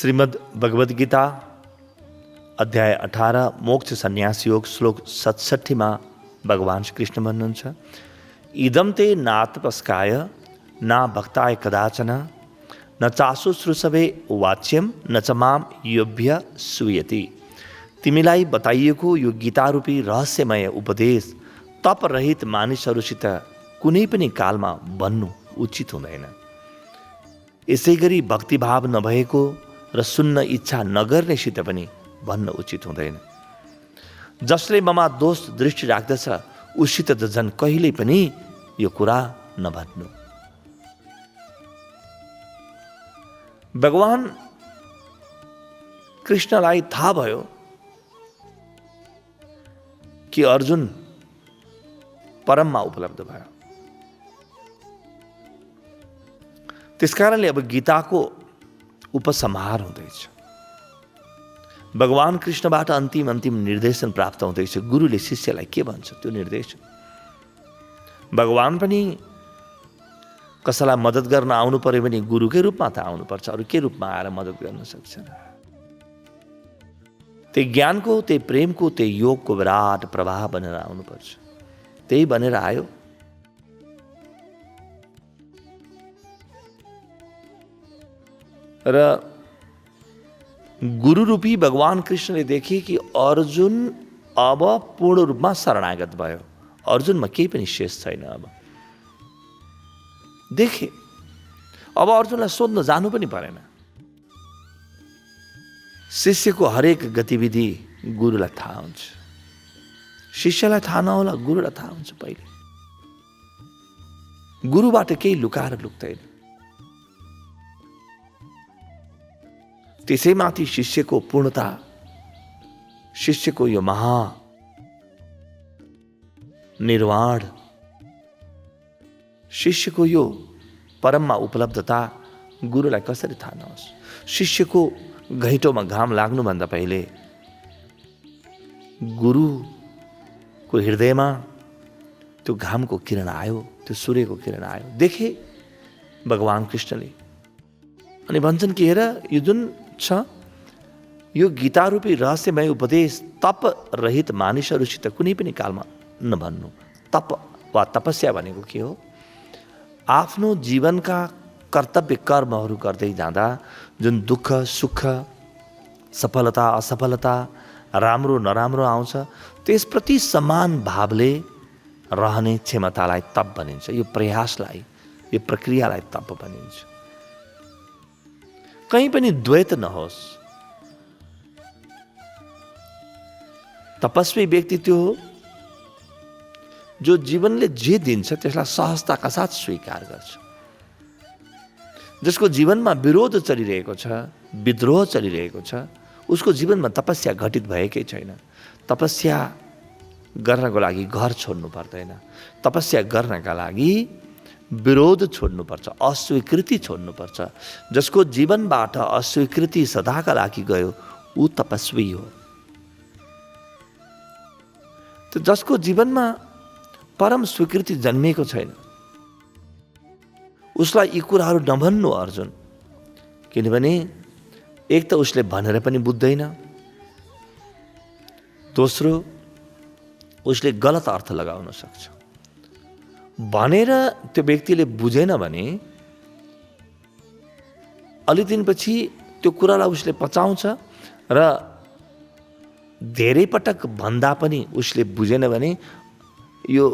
श्रीमद् भगवद गीता अध्याय 18 मोक्ष सन्यास योग श्लोक 67 में भगवान श्री कृष्ण भन्नुहुन्छ, इदम ते नातपस्काय ना भक्ताय कदाचन न चाशुश्रूषवे वाच्यम न च माम योभ्य सूयति। तिमीलाई बताइएको यो गीतारूपी रहस्यमय उपदेश तप रहित मानिसहरूसित कुनै पनि कालमा भन्नु उचित हुँदैन। यसै गरी भक्तिभाव नभएको र सुन्न इच्छा नगर्नेसित पनि भन्न उचित हुँदैन। जसले ममा दोष दृष्टि राख्दछ उसित त झन् कहिल्यै पनि यो कुरा नभन्नु। भगवान कृष्णलाई थाहा भयो कि अर्जुन परममा उपलब्ध भयो। त्यसकारणले अब गीताको उपसंहार हुँदैछ। भगवान कृष्णबाट अन्तिम निर्देशन प्राप्त हुँदैछ। गुरुले शिष्यलाई के भन्छ त्यो निर्देशन। भगवान पनि कसैलाई मद्दत गर्न आउनु पर्यो भने गुरुकै रूपमा त आउनुपर्छ, अरू के रूपमा आएर मद्दत गर्न सक्छ। त्यही ज्ञानको, त्यही प्रेमको, त्यही योगको विराट प्रवाह बनेर आउनुपर्छ। त्यही बनेर आयो। र गुरु रूपी भगवान कृष्णले देखे कि अर्जुन अब पूर्ण रूपमा शरणागत भयो। अर्जुनमा केही पनि शेष छैन। अब देखे अब अर्जुनलाई सोध्न जानु पनि परेन। शिष्यको हरेक गतिविधि गुरुलाई थाहा हुन्छ। शिष्यलाई थाहा नहोला, गुरुलाई थाहा हुन्छ। पहिले गुरुबाट केही लुकाएर लुक्दैन। त्यसैमाथि शिष्यको पूर्णता, शिष्यको यो महा निर्वाण, शिष्यको यो परममा उपलब्धता गुरुलाई कसरी थाहा नहोस्। शिष्यको घैँटोमा घाम लाग्नुभन्दा पहिले गुरुको हृदयमा त्यो घामको किरण आयो, त्यो सूर्यको किरण आयो। देखे भगवान कृष्णले अनि भन्छन् कि हेर, यो जुन छ यो गीतारूपी रहस्यमय उपदेश तप रहित मानिसहरूसित कुनै पनि कालमा नभन्नु। तप वा तपस्या भनेको के हो? आफ्नो जीवनका कर्तव्य कर्महरू गर्दै जाँदा जुन दुःख सुख, सफलता असफलता, राम्रो नराम्रो आउँछ, त्यसप्रति समान भावले रहने क्षमतालाई तप भनिन्छ। यो प्रयासलाई, यो प्रक्रियालाई तप भनिन्छ। कहीँ पनि द्वैत नहोस्। तपस्वी व्यक्ति त्यो हो जो जीवनले जे दिन्छ त्यसलाई सहजताका साथ स्वीकार गर्छ। जसको जीवनमा विरोध चलिरहेको छ, विद्रोह चलिरहेको छ, उसको जीवनमा तपस्या घटित भएकै छैन। तपस्या गर्नको लागि घर छोड्नु पर्दैन। तपस्या गर्नका लागि विरोध छोड्नुपर्छ, अस्वीकृति छोड्नुपर्छ। जसको जीवनबाट अस्वीकृति सदाका लागि गयो ऊ तपस्वी हो। तो जसको जीवनमा परम स्वीकृति जन्मिएको छैन उसलाई यी कुराहरू नभन्नु अर्जुन। किनभने एक त उसले भनेर पनि बुझ्दैन, दोस्रो उसले गलत अर्थ लगाउन सक्छ। भनेर त्यो व्यक्तिले बुझेन भने अलि दिनपछि त्यो कुरालाई उसले पचाउँछ र धेरै पटक भन्दा पनि उसले बुझेन भने यो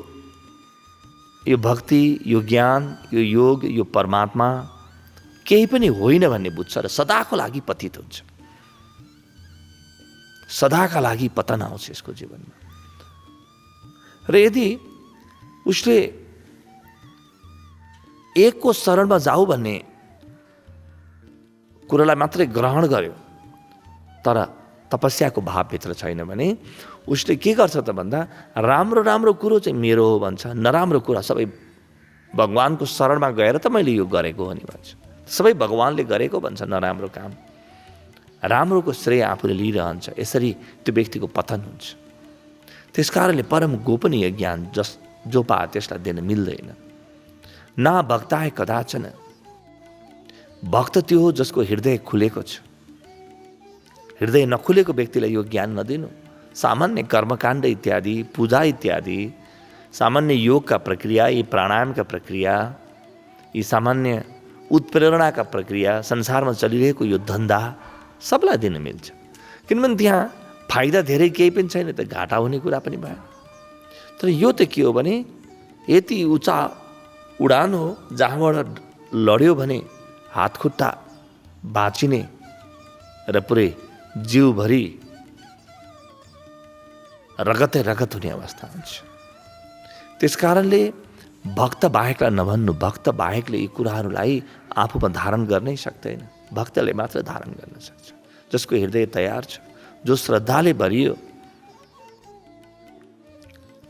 भक्ति, यो ज्ञान, यो योग, यो परमात्मा केही पनि होइन भन्ने बुझ्छ र सदाको लागि पतित हुन्छ। सदाका लागि पतन आउँछ यसको जीवनमा। र यदि उसले एकको शरणमा जाऊ भन्ने कुरालाई मात्रै ग्रहण गर्यो तर तपस्याको भावभित्र छैन भने उसले के गर्छ त भन्दा राम्रो राम्रो कुरो चाहिँ मेरो हो भन्छ, नराम्रो कुरा सबै भगवानको शरणमा गएर त मैले यो गरेको हो नि भन्छ। सबै भगवानले गरेको भन्छ नराम्रो काम, राम्रोको श्रेय आफूले लिइरहन्छ। यसरी त्यो व्यक्तिको पतन हुन्छ। त्यसकारणले परम गोपनीय ज्ञान जो पाए त्यसलाई दिन मिल्दैन। ना भक्ताय कदाचन, भक्त त्यो हो जसको हृदय खुलेको छ, हृदय नखुलेको व्यक्तिलाई यो ज्ञान नदिनु। सामान्य कर्मकाण्ड इत्यादि, पूजा इत्यादि, सामान्य योगका प्रक्रिया, यी प्राणायामका प्रक्रिया, यी सामान्य उत्प्रेरणाका प्रक्रिया, संसारमा चलिरहेको यो धन्दा सबलाई दिन मिल्छ। किनभने त्यहाँ फाइदा धेरै केही पनि छैन, त घाटा हुने कुरा पनि भएन। तर यो त के हो भने यति उचा उडान हो जहाँबाट लड्यो भने हातखुट्टा बाँचिने र पुरै जिउभरि रगतै रगत हुने अवस्था हुन्छ। त्यसकारणले भक्त बाहेकलाई नभन्नु, भक्त बाहेकले यी कुराहरूलाई आफूमा धारण गर्नै सक्दैन। भक्तले मात्र धारण गर्न सक्छ, जसको हृदय तयार छ, जो श्रद्धाले भरियो,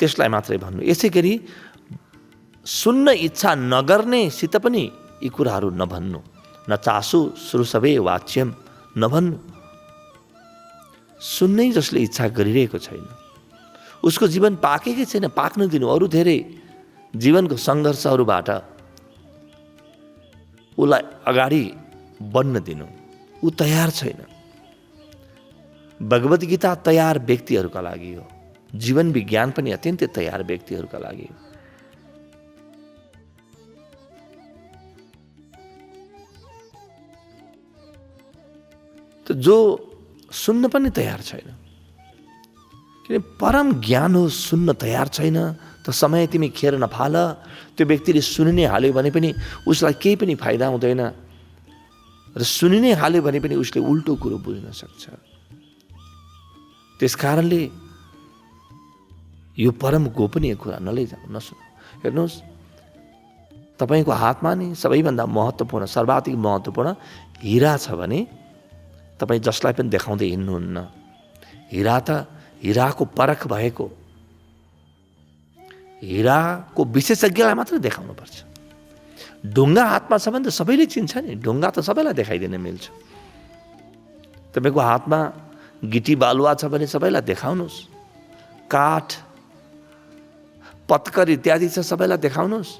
त्यसलाई मात्रै भन्नु। यसै गरी सुन्न इच्छा नगर्नेसित पनि यी कुराहरू नभन्नु। न चासु श्रुसवे वाच्यम, नभन्नु। सुन्नै जसले इच्छा गरिरहेको छैन, उसको जीवन पाकेकै छैन, पाक्न दिनु। अरू धेरै जीवनको सङ्घर्षहरूबाट उसलाई अगाडि बढ्न दिनु। ऊ तयार छैन। भगवत गीता तयार व्यक्तिहरूका लागि हो। जीवन विज्ञान पनि अत्यन्तै तयार व्यक्तिहरूका लागि हो। त जो सुन्न पनि तयार छैन, किन परम ज्ञान हो, सुन्न तयार छैन त समय तिमी खेर नफाल। त्यो व्यक्तिले सुनि नै हाल्यो भने पनि उसलाई केही पनि फाइदा हुँदैन, र सुनि नै हाल्यो भने पनि उसले उल्टो कुरो बुझ्न सक्छ। त्यसकारणले यो परम गोपनीय कुरा नलैजाऊ, नसुन। हेर्नुहोस्, तपाईँको हातमा नि सबैभन्दा महत्त्वपूर्ण, सर्वाधिक महत्त्वपूर्ण हिरा छ भने तपाईँ जसलाई पनि देखाउँदै हिँड्नुहुन्न। हिरा त हिराको परख भएको, हिराको विशेषज्ञलाई मात्र देखाउनुपर्छ। ढुङ्गा हातमा छ भने त सबैले चिन्छ नि, ढुङ्गा त सबैलाई देखाइदिन मिल्छ। तपाईँको हातमा गिटी बालुवा छ भने सबैलाई देखाउनुहोस्। काठ, पत्कर इत्यादि छ, सबैलाई देखाउनुहोस्।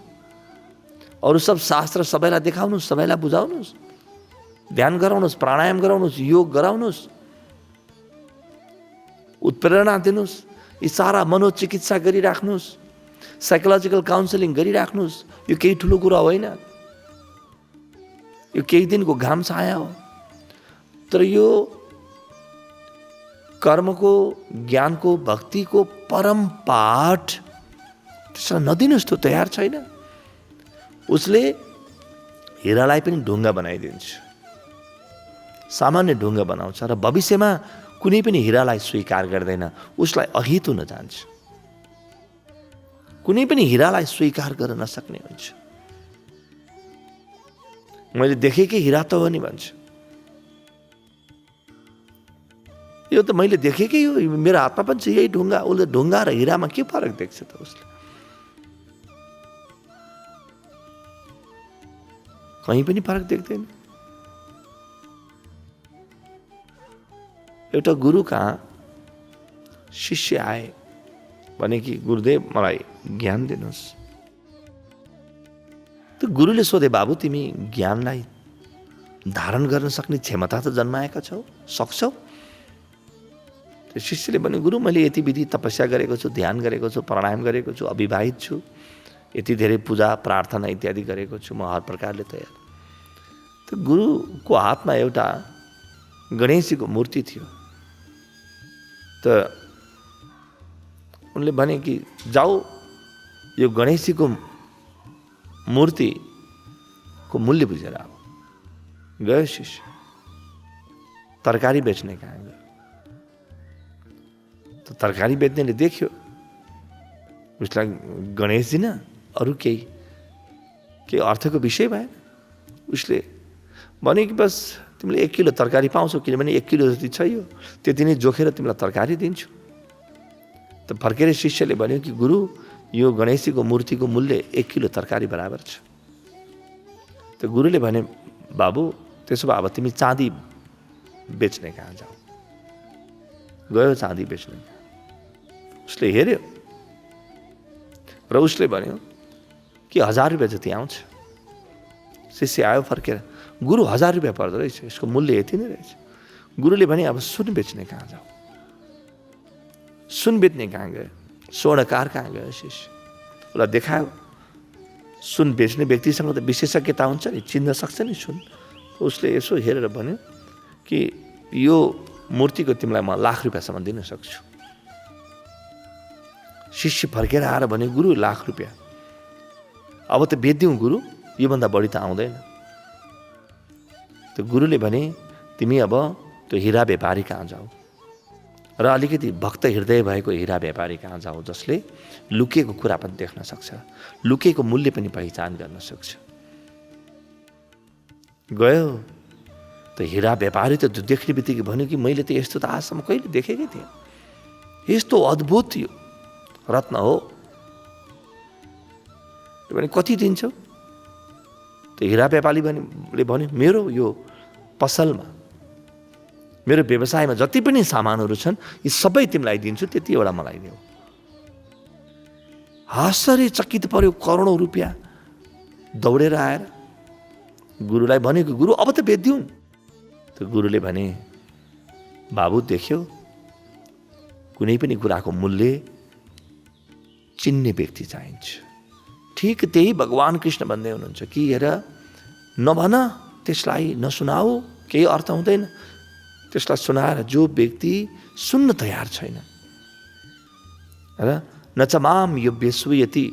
अरू सब शास्त्र सबैलाई देखाउनुहोस्, सबैलाई बुझाउनुहोस्। ध्यान गराउनुहोस्, प्राणायाम गराउनुहोस्, योग गराउनुहोस्, उत्प्रेरणा दिनुहोस्, यी सारा मनोचिकित्सा गरिराख्नुहोस्, साइकोलोजिकल काउन्सिलिङ गरिराख्नुहोस्। यो केही ठुलो कुरा होइन, यो केही दिनको घाम छाया हो। तर यो कर्मको, ज्ञानको, भक्तिको परम पाठ त्यसलाई नदिनुहोस्। त्यो तयार छैन, उसले हिरालाई पनि ढुङ्गा बनाइदिन्छ, सामान्य ढुङ्गा बनाउँछ, र भविष्यमा कुनै पनि हिरालाई स्वीकार गर्दैन, उसलाई अहित हुन जान्छ। कुनै पनि हिरालाई स्वीकार गर्न नसक्ने हुन्छ। मैले देखेकै हिरा त हो नि भन्छ। यो त मैले देखेकै हो, मेरो हातमा पनि छ यही ढुङ्गा। उसले ढुङ्गा र हिरामा के फरक देख्छ त उसले? कहीँ पनि फरक देख्दैन। एउटा गुरु कहाँ शिष्य आए भने कि गुरुदेव मलाई ज्ञान दिनुहोस्। त गुरुले सोधे, बाबु तिमी ज्ञानलाई धारण गर्न सक्ने क्षमता त जन्माएका छौ, सक्छौ? त्यो शिष्यले भने, गुरु मैले यति विधि तपस्या गरेको छु, ध्यान गरेको छु, प्राणायाम गरेको छु, अविवाहित छु, यति धेरै पूजा प्रार्थना इत्यादि गरेको छु, म हर प्रकारले तयार। त गुरुको हातमा एउटा गणेशजीको मूर्ति थियो। त उनले भने कि जाऊ यो गणेशजीको मूर्तिको मूल्य बुझेर आऊ। गयो शिष्य, तरकारी बेच्ने कहाँ गयो। त तरकारी बेच्नेले देख्यो उसलाई गणेशजी न अरू केही अर्थको विषय भएन। उसले भने कि बस तिमीले 1 किलो तरकारी पाउँछौ, किनभने 1 किलो जति छ, यो त्यति नै जोखेर तिमीलाई तरकारी दिन्छु। त फर्केर शिष्यले भन्यो कि गुरु यो गणेशजीको मूर्तिको मूल्य 1 किलो तरकारी बराबर छ। त गुरुले भने, बाबु त्यसो भए अब तिमी चाँदी बेच्ने कहाँ जाऊ। गयो चाँदी बेच्ने। उसले हेऱ्यो र उसले भन्यो कि 1000 रुपियाँ जति आउँछ। शिष्य आयो फर्केर, गुरु 1000 रुपियाँ पर्दो रहेछ, यसको मूल्य यति नै रहेछ। गुरुले भने अब सुन बेच्ने कहाँ जाऊ, सुन बेच्ने कहाँ गयो, स्वर्णकार कहाँ गयो शिष्य, उसलाई देखायो। सुन बेच्ने व्यक्तिसँग त विशेषज्ञता हुन्छ नि, चिन्न सक्छ नि सुन। उसले यसो हेरेर भन्यो कि यो मूर्तिको तिमीलाई म ₹1,00,000 दिन सक्छु। शिष्य फर्केर आएर भने गुरु ₹1,00,000, अब त बेच्दिउँ गुरु, योभन्दा बढी त आउँदैन। त्यो गुरुले भने तिमी अब त्यो हीरा व्यापारी कहाँ जाऊ र अलिकति भक्त हृदय भएको हीरा व्यापारी कहाँ जाऊ, जसले लुकेको कुरा पनि देख्न सक्छ, लुकेको मूल्य पनि पहिचान गर्न सक्छ। गयो त हीरा व्यापारी त देख्ने बित्तिकै भन्यो कि मैले त यस्तो त आजसम्म कहिले देखेकै थिएँ, यस्तो अद्भुत यो रत्न हो। भने कति दिन्छौ? त हीरा व्यापारीले भन्यो मेरो यो पसलमा, मेरो व्यवसायमा जति पनि सामानहरू छन् यी सबै तिमीलाई दिन्छु, त्यति एउटा मलाई देऊ। आश्चर्यचकित पर्यो, करोडौं रुपियाँ दौडेर आएर गुरुलाई भन्यो कि गुरु अब त बेच्दिउँ। त गुरुले भने बाबु देख्यो, कुनै पनि कुराको मूल्य चिन्ने व्यक्ति चाहिन्छ। ठिक त्यही भगवान कृष्ण भन्दै हुनुहुन्छ कि हेर नभन, त्यसलाई नसुनाऊ, केही अर्थ हुँदैन। त्यसलाई सुनाएर जो व्यक्ति सुन्न तयार छैन र नचमाम यो बेसुयति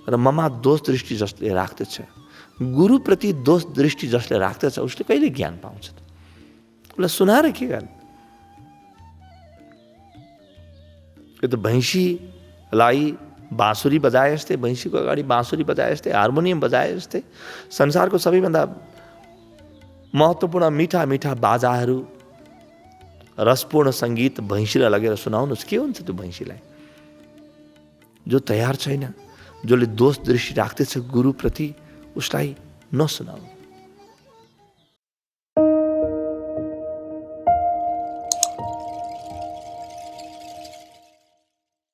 र ममा दोष दृष्टि जसले राख्दछ, गुरुप्रति दोष दृष्टि जसले राख्दछ उसले कहिले ज्ञान पाउँछ त? उसलाई सुनाएर के गर्ने? यो त भैँसीलाई बाँसुरी बजाए जस्तै, भैँसीको अगाडि बाँसुरी बजाए जस्तै, हार्मोनियम बजाए जस्तै संसारको सबैभन्दा महत्त्वपूर्ण मिठा मिठा बाजाहरू, रसपूर्ण सङ्गीत भैँसीलाई लगेर सुनाउनुहोस्, के हुन्छ त्यो भैँसीलाई? जो तयार छैन, जसले दोष दृष्टि राख्दैछ गुरुप्रति, उसलाई नसुनाऊ।